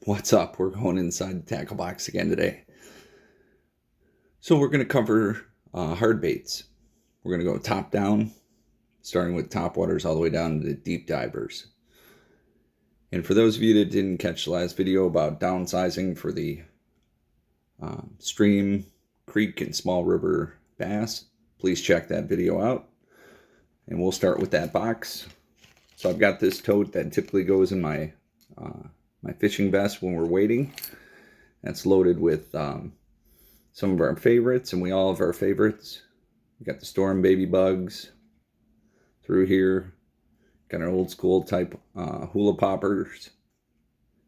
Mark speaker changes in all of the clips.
Speaker 1: What's up? We're going inside the tackle box again today. So we're going to cover hard baits. We're going to go top down, starting with top waters all the way down to the deep divers. And for those of you that didn't catch the last video about downsizing for the stream, creek, and small river bass, please check that video out. And we'll start with that box. So I've got this tote that typically goes in my fishing vest when we're wading. That's loaded with some of our favorites, and we all have our favorites. We got the Storm Baby Bugs through here. Got our old school type hula poppers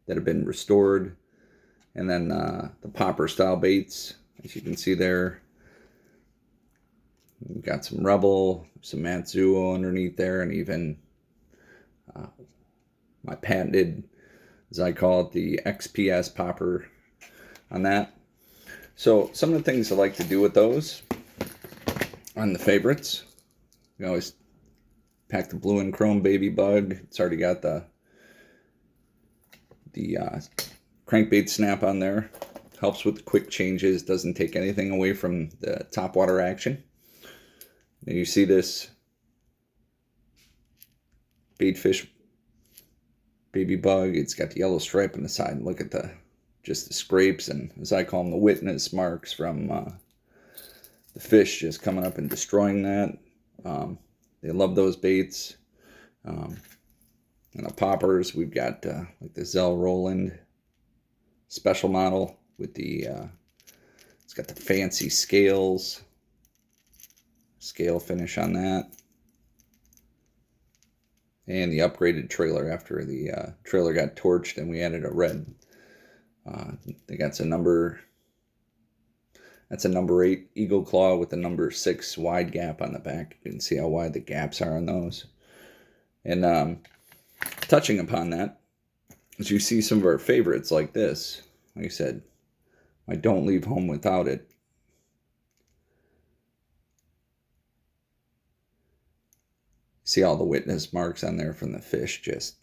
Speaker 1: that have been restored. And then the popper style baits, as you can see there. We've got some Rebel, some Matsuo underneath there, and even my patented, as I call it, the XPS popper on that. So some of the things I like to do with those on the favorites, we always pack the blue and chrome baby bug. It's already got the crankbait snap on there. Helps with the quick changes, doesn't take anything away from the top water action. And you see this baitfish baby bug. It's got the yellow stripe on the side. And look at just the scrapes, and as I call them, the witness marks from the fish just coming up and destroying that. They love those baits. And the poppers, we've got like the Zell Roland special model with the it's got the fancy scale finish on that, and the upgraded trailer after the trailer got torched and we added a red. I think that's a number 8 Eagle Claw with a number 6 wide gap on the back. You can see how wide the gaps are on those. And touching upon that, as you see some of our favorites like this, like I said, I don't leave home without it. See all the witness marks on there from the fish just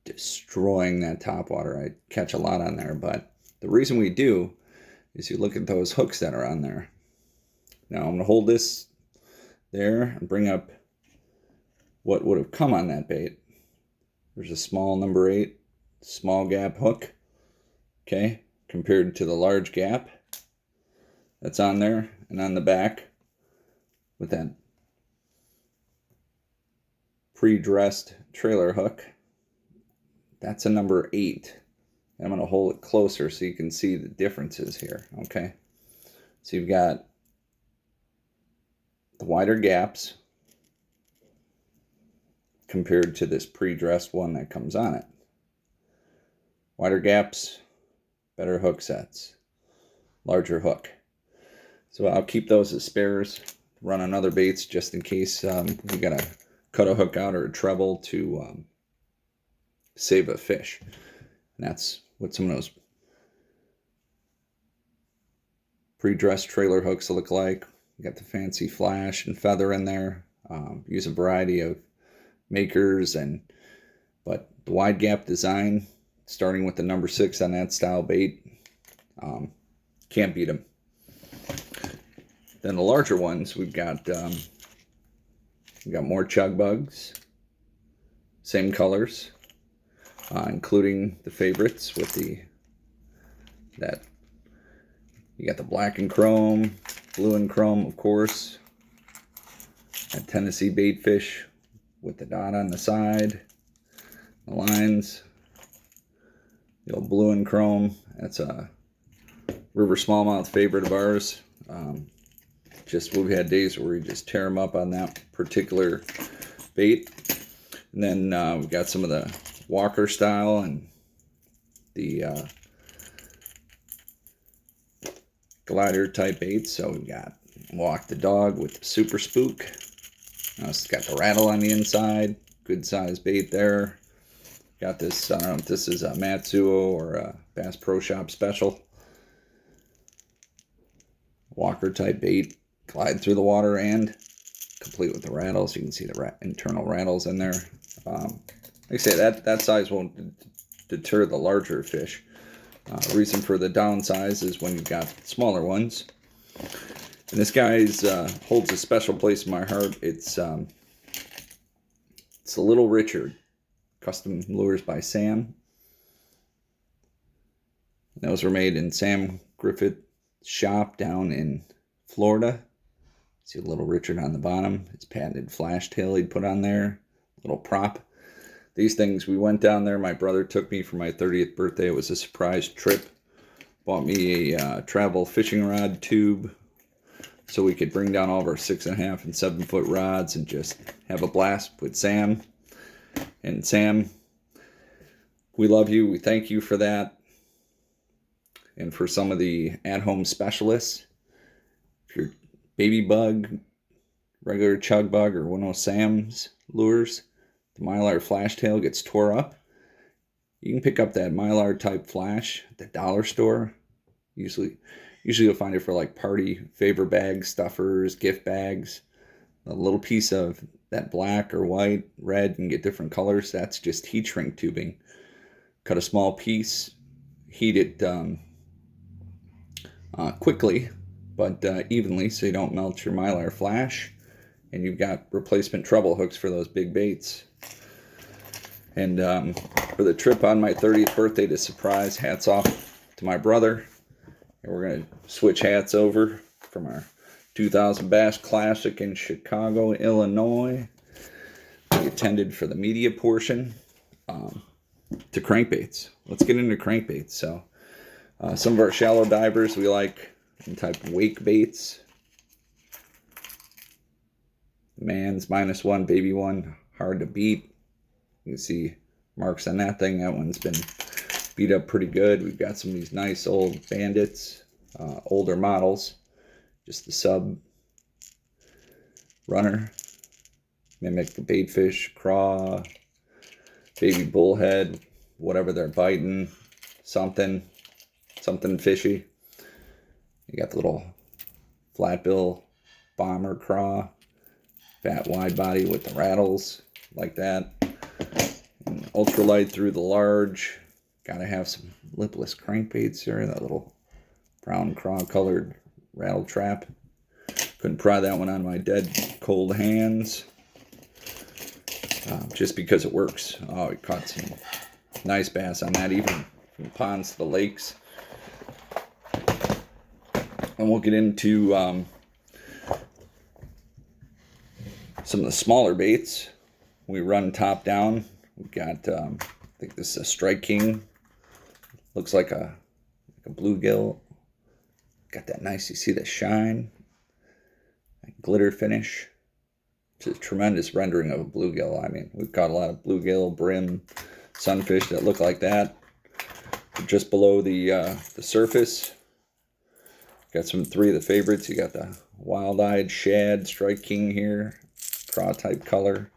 Speaker 1: destroying that top water. I catch a lot on there, but the reason we do is you look at those hooks that are on there. Now I'm going to hold this there and bring up what would have come on that bait. There's a small number 8 small gap hook, okay, compared to the large gap that's on there, and on the back with that pre-dressed trailer hook, that's a number 8. And I'm going to hold it closer so you can see the differences here, okay? So you've got the wider gaps compared to this pre-dressed one that comes on it. Wider gaps, better hook sets, larger hook. So I'll keep those as spares, run on other baits just in case we got to cut a hook out or a treble to save a fish. And that's what some of those pre-dressed trailer hooks look like. You got the fancy flash and feather in there. Use a variety of makers, but the wide gap design, starting with the number 6 on that style bait, can't beat them. Then the larger ones, we've got more chug bugs, same colors, including the favorites with that you got the black and chrome, blue and chrome, of course, that Tennessee baitfish with the dot on the side, the lines, the old blue and chrome. That's a river smallmouth favorite of ours. Just we've had days where we just tear them up on that particular bait. And then we've got some of the Walker style and the glider type baits. So we've got Walk the Dog with the Super Spook. It's got the rattle on the inside. Good size bait there. Got this, I don't know if this is a Matsuo or a Bass Pro Shop special. Walker type bait. Glide through the water and complete with the rattles. You can see the internal rattles in there. Like I say, that size won't deter the larger fish. Reason for the downsize is when you've got smaller ones. And this guy's holds a special place in my heart. It's a Little Richard, custom lures by Sam. Those were made in Sam Griffith's shop down in Florida. See a Little Richard on the bottom. His patented flash tail he'd put on there. Little prop. These things, we went down there. My brother took me for my 30th birthday. It was a surprise trip. Bought me a travel fishing rod tube so we could bring down all of our 6.5 and 7 foot rods and just have a blast with Sam. And Sam, we love you. We thank you for that. And for some of the at-home specialists, if you're baby bug, regular chug bug, or one of Sam's lures, the Mylar flash tail gets tore up, you can pick up that Mylar type flash at the dollar store. Usually you'll find it for like party favor bags, stuffers, gift bags. A little piece of that black or white, red, and get different colors. That's just heat shrink tubing. Cut a small piece, heat it quickly, but evenly, so you don't melt your Mylar flash. And you've got replacement treble hooks for those big baits. And for the trip on my 30th birthday to surprise, hats off to my brother. And we're going to switch hats over from our 2000 Bass Classic in Chicago, Illinois. We attended for the media portion to crankbaits. Let's get into crankbaits. So some of our shallow divers we like in type wake baits. Man's -1, baby one, hard to beat. You can see marks on that thing. That one's been beat up pretty good. We've got some of these nice old Bandits, older models. Just the sub runner. Mimic the baitfish, craw, baby bullhead, whatever they're biting. Something fishy. You got the little flatbill bomber craw. Fat wide body with the rattles like that. And ultralight through the large. Gotta have some lipless crankbaits here. That little brown craw colored rattle trap. Couldn't pry that one on my dead cold hands. Just because it works. Oh, we caught some nice bass on that, even from the ponds to the lakes. And we'll get into some of the smaller baits. We run top down. We've got, I think this is a Strike King. Looks like a bluegill. Got that nice, you see the shine, that glitter finish. It's a tremendous rendering of a bluegill. I mean, we've caught a lot of bluegill, brim, sunfish that look like that. Just below the surface, got three of the favorites. You got the wild-eyed shad Strike King here, craw type color.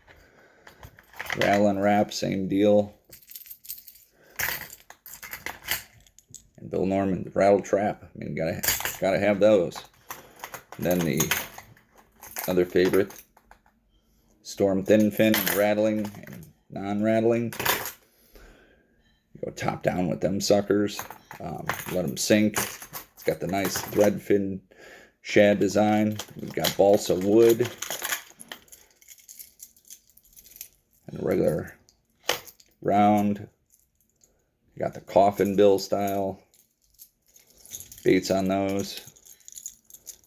Speaker 1: Rattle and wrap, same deal. And Bill Norman, the rattle trap. I mean, gotta have those. And then the other favorite, Storm Thin Fin, rattling and non-rattling. You go top down with them suckers. Let them sink. It's got the nice thread fin shad design. We've got balsa wood. And a regular round. You got the coffin bill style baits on those.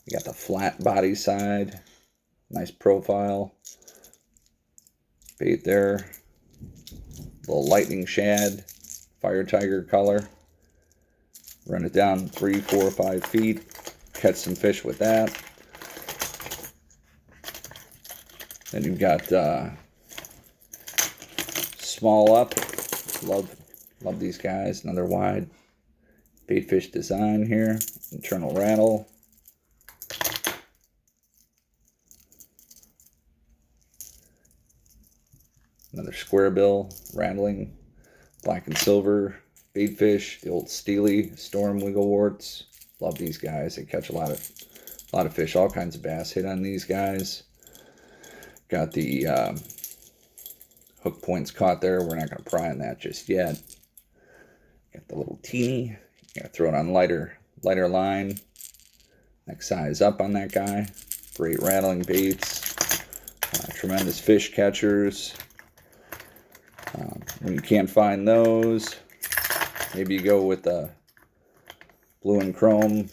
Speaker 1: You got the flat body side. Nice profile. Bait there. Little lightning shad. Fire tiger color. Run it down 3, 4, 5 feet. Catch some fish with that. Then you've got small up. Love these guys. Another wide baitfish design here. Internal rattle. Another square bill, rattling, black and silver, baitfish, the old Steely Storm Wiggleworts. Love these guys. They catch a lot of fish, all kinds of bass hit on these guys. Got the hook points caught there. We're not going to pry on that just yet. Got the little teeny Yeah, throw it on lighter line. Next size up on that guy. Great rattling baits. Tremendous fish catchers. When you can't find those, maybe you go with the blue and chrome.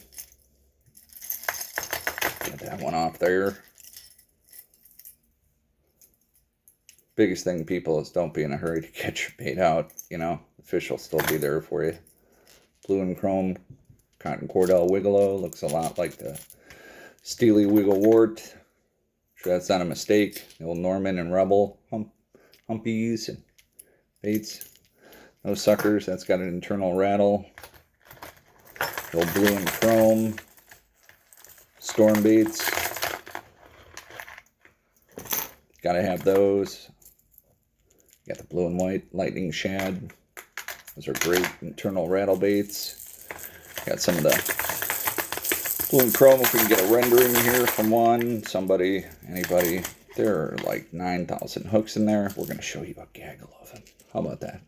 Speaker 1: Get that one off there. Biggest thing, people, is don't be in a hurry to get your bait out. You know, the fish will still be there for you. Blue and chrome cotton cordell wiggalo looks a lot like the Steely Wiggle Wart. Sure, that's not a mistake. The old Norman and Rebel humpies and baits. Those suckers, that's got an internal rattle. The old blue and chrome storm baits. Gotta have those. Got the blue and white lightning shad. Those are great internal rattle baits. Got some of the blue and chrome. If we can get a rendering here from one, somebody, anybody. There are like 9,000 hooks in there. We're going to show you a gaggle of them. How about that?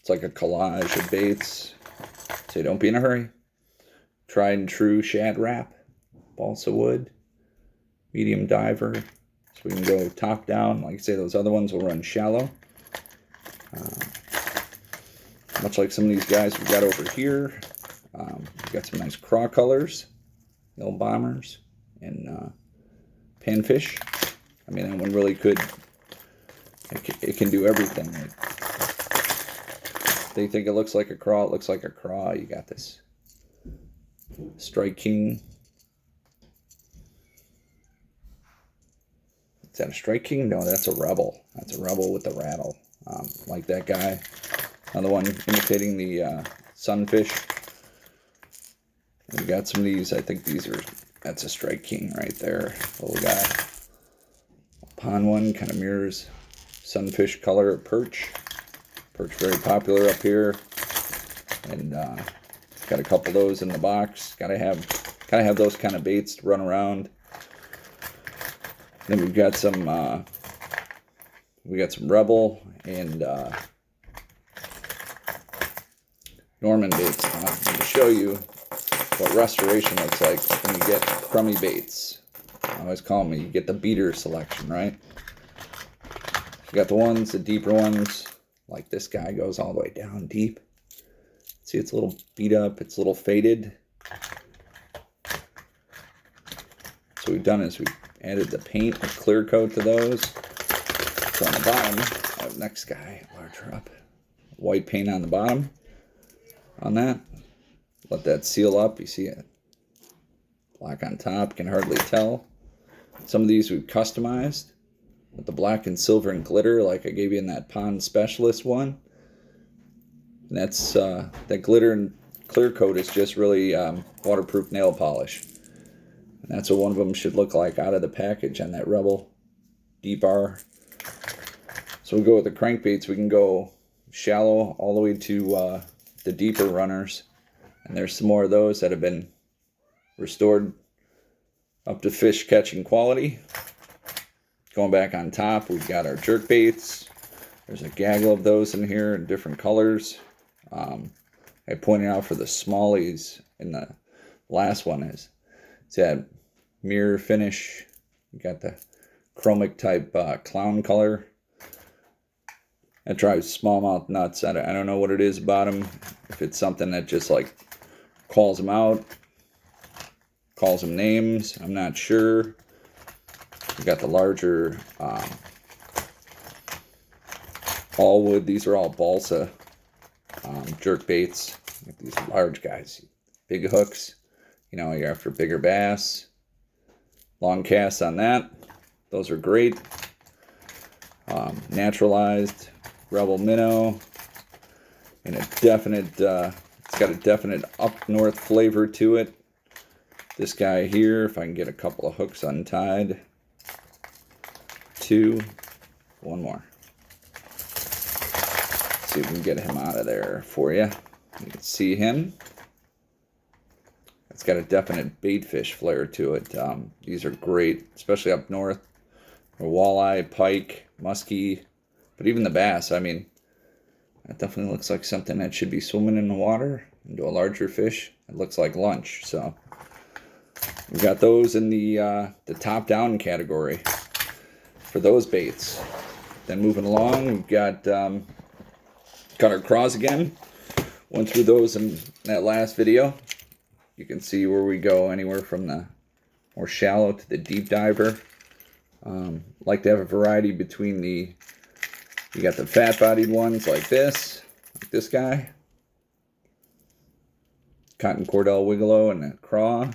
Speaker 1: It's like a collage of baits. So don't be in a hurry. Tried and true shad wrap. Balsa wood. Medium diver. So we can go top down. Like I say, those other ones will run shallow. Much like some of these guys we've got over here. We've got some nice craw colors. Little bombers. And panfish. I mean, that one really could. It can do everything. They think it looks like a craw. It looks like a craw. You got this Strike King. Is that a Strike King? No, that's a Rebel. That's a Rebel with the rattle. Like that guy. Another one imitating the sunfish. We got some of these. I think these are. That's a Strike King right there. Little guy. Pond one kind of mirrors sunfish color of perch. Perch very popular up here. And got a couple of those in the box. Gotta have those kind of baits to run around. Then we've got some Rebel and Norman baits. I'm going to show you what restoration looks like when you get crummy baits. I always call them, you get the beater selection, right? You got the ones, the deeper ones, like this guy goes all the way down deep. See, it's a little beat up, it's a little faded. So what we've done is we added the paint or clear coat to those. So on the bottom, next guy, larger up. White paint on the bottom on that. Let that seal up. You see it. Black on top, can hardly tell. Some of these we've customized with the black and silver and glitter, like I gave you in that Pond Specialist one. And that's that glitter and clear coat is just really waterproof nail polish. And that's what one of them should look like out of the package on that Rebel Deep R. So we'll go with the crankbaits. We can go shallow all the way to the deeper runners. And there's some more of those that have been restored up to fish catching quality. Going back on top, we've got our jerk baits. There's a gaggle of those in here in different colors. I pointed out for the smallies in the last one is it's that mirror finish. You got the chromic type clown color. That drives smallmouth nuts. I don't know what it is about them. If it's something that just like calls them out, calls them names, I'm not sure. We got the larger all wood. These are all balsa jerk baits. These large guys, big hooks. You know, you're after bigger bass. Long casts on that. Those are great. Naturalized Rebel minnow. And a definite, it's got a definite up north flavor to it. This guy here, if I can get a couple of hooks untied. Two, one more. Let's see if we can get him out of there for you. You can see him. It's got a definite baitfish flair to it. These are great, especially up north. Walleye, pike, muskie, but even the bass. I mean, That definitely looks like something that should be swimming in the water. Into a larger fish, it looks like lunch. So we got those in the top-down category for those baits. Then moving along, we've got our craws again. Went through those in that last video. You can see where we go anywhere from the more shallow to the deep diver. Like to have a variety between you got the fat-bodied ones like this guy, Cotton Cordell Wiggalo and a craw.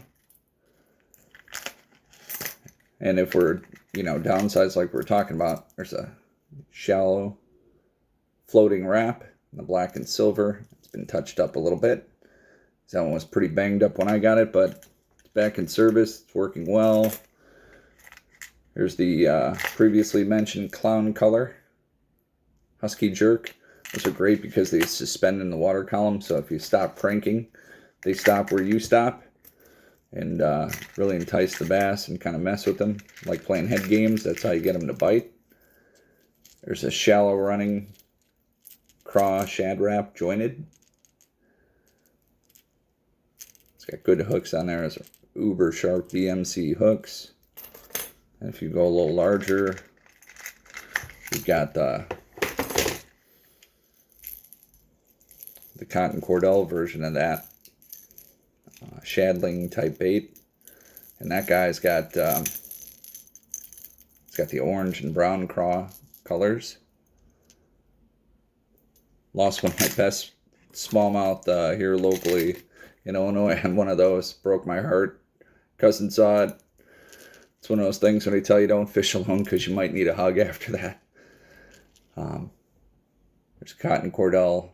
Speaker 1: And if we're, downsides like we're talking about, there's a shallow floating wrap, the black and silver. It's been touched up a little bit. That one was pretty banged up when I got it, but it's back in service. It's working well. Here's the previously mentioned clown color Husky Jerk. Those are great because they suspend in the water column, so if you stop cranking, they stop where you stop, and really entice the bass and kind of mess with them. Like playing head games, that's how you get them to bite. There's a shallow running craw shad wrap jointed. It's got good hooks on there. There's uber sharp BMC hooks. And if you go a little larger, we've got the Cotton Cordell version of that shadling type bait, and that guy's got it's got the orange and brown craw colors. Lost one of my best smallmouth here locally in Illinois on one of those. Broke my heart. Cousin saw it. It's one of those things when they tell you don't fish alone because you might need a hug after that. There's Cotton Cordell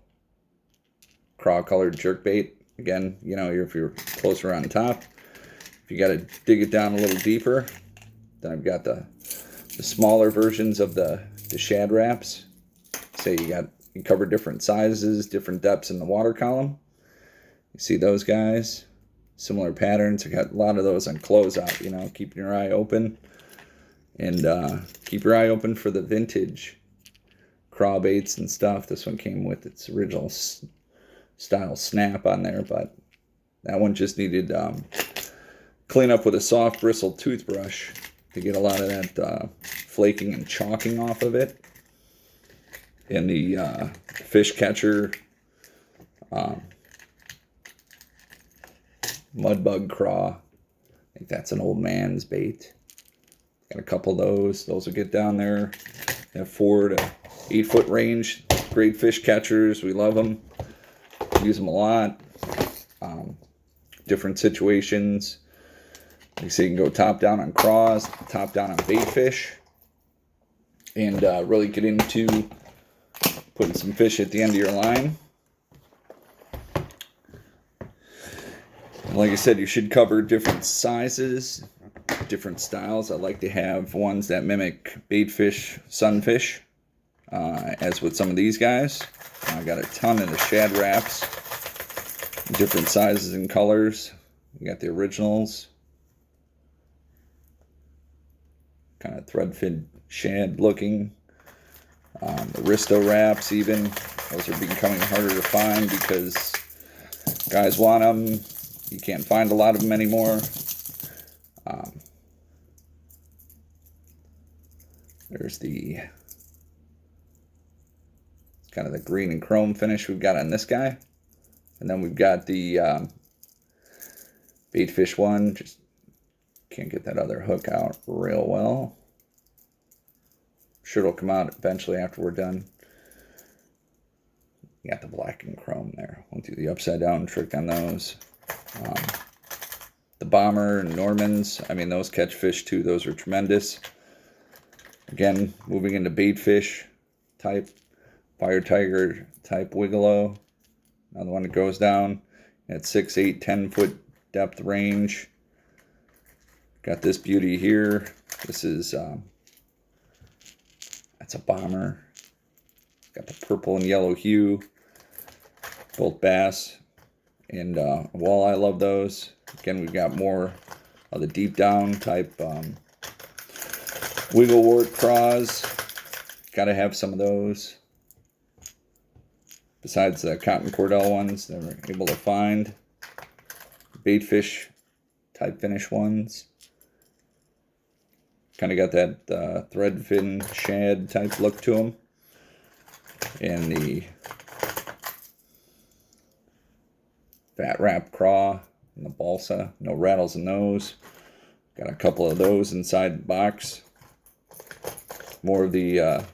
Speaker 1: craw colored jerkbait. Again, if you're closer on top, if you got to dig it down a little deeper, then I've got the smaller versions of the shad wraps. Say you cover different sizes, different depths in the water column. You see those guys? Similar patterns. I got a lot of those on closeout, keeping your eye open. And keep your eye open for the vintage craw baits and stuff. This one came with its original style snap on there, but that one just needed clean up with a soft bristled toothbrush to get a lot of that flaking and chalking off of it. And the fish catcher mudbug craw, I think that's an old man's bait. Got a couple of those. Those will get down there at 4 to 8 foot range. Great fish catchers. We love them. Use them a lot. Different situations. Like I say, you can go top down on craws, top down on bait fish, and really get into putting some fish at the end of your line. And like I said, you should cover different sizes, different styles. I like to have ones that mimic baitfish, sunfish, as with some of these guys. I got a ton of the shad wraps, different sizes and colors. You got the originals, kind of thread fin shad looking. The Risto wraps even, those are becoming harder to find because guys want them. You can't find a lot of them anymore. There's the kind of the green and chrome finish we've got on this guy. And then we've got the baitfish one. Just can't get that other hook out real well. Sure it'll come out eventually after we're done. You got the black and chrome there. Won't do the upside down trick on those. The Bomber and Normans, I mean, those catch fish too. Those are tremendous. Again, moving into baitfish type, Fire Tiger type Wiggalo. Another one that goes down at 6, 8, 10 foot depth range. Got this beauty here. This is, that's a Bomber. Got the purple and yellow hue. Both bass and walleye. I love those. Again, we've got more of the deep down type wigglewort craws. Got to have some of those. besides the cotton cordell ones that we're able to find. Baitfish type finish ones. Kind of got that thread fin shad type look to them. And the fat wrap craw and the balsa. No rattles in those. Got a couple of those inside the box. More of the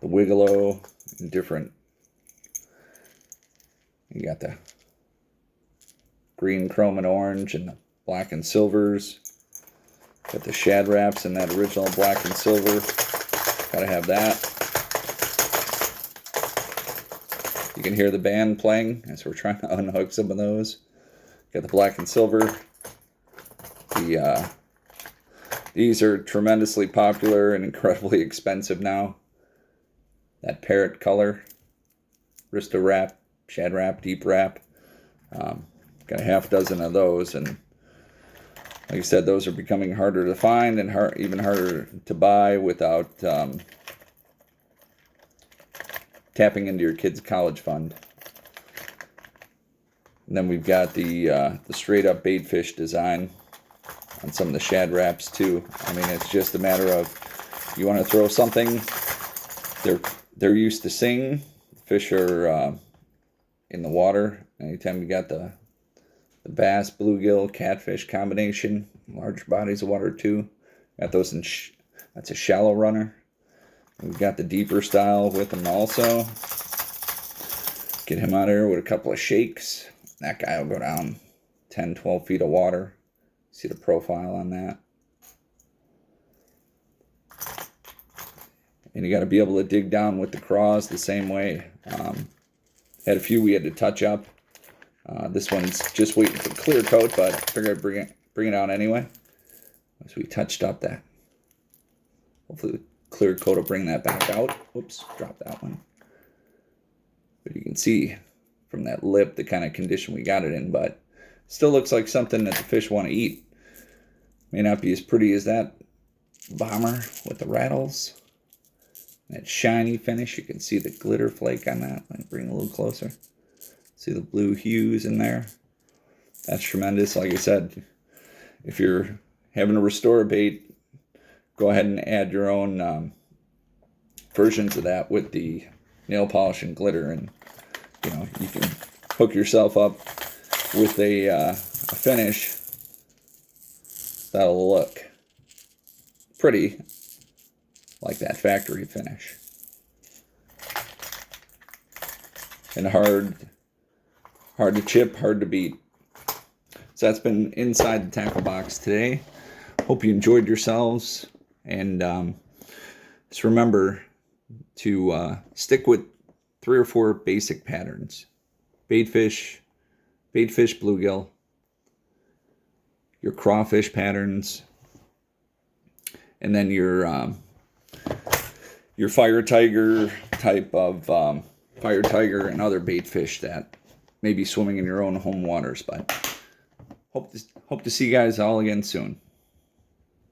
Speaker 1: Wiggalo and different. You got the green, chrome, and orange, and the black and silvers. Got the shad wraps in that original black and silver. Gotta have that. You can hear the band playing as we're trying to unhook some of those. Got the black and silver. These are tremendously popular and incredibly expensive now. That parrot color, Risto wrap, shad wrap, deep wrap. Got a half dozen of those, and like I said, those are becoming harder to find and even harder to buy without tapping into your kid's college fund. And then we've got the straight up baitfish design on some of the shad wraps too. I mean, it's just a matter of, you want to throw something, they're used to sing. The fish are in the water. Anytime you got the bass, bluegill, catfish combination, large bodies of water too. Got those in, that's a shallow runner. We've got the deeper style with them also. Get him out here with a couple of shakes. That guy will go down 10, 12 feet of water. See the profile on that. And you got to be able to dig down with the craws the same way. Had a few we had to touch up. This one's just waiting for clear coat, but I figured I'd bring it out anyway. So we touched up that. Hopefully the clear coat will bring that back out. Oops, dropped that one. But you can see from that lip the kind of condition we got it in, but still looks like something that the fish want to eat. May not be as pretty as that bomber with the rattles. That shiny finish. You can see the glitter flake on that. Let me bring it a little closer. See the blue hues in there. That's tremendous. Like I said, if you're having to restore a bait, go ahead and add your own versions of that with the nail polish and glitter, and you know, you can hook yourself up with a finish that'll look pretty like that factory finish. And hard to chip, hard to beat. So that's been inside the tackle box today. Hope you enjoyed yourselves, and just remember to stick with 3 or 4 basic patterns. Baitfish, bluegill, your crawfish patterns, and then your fire tiger type of fire tiger and other baitfish that may be swimming in your own home waters. But hope to see you guys all again soon.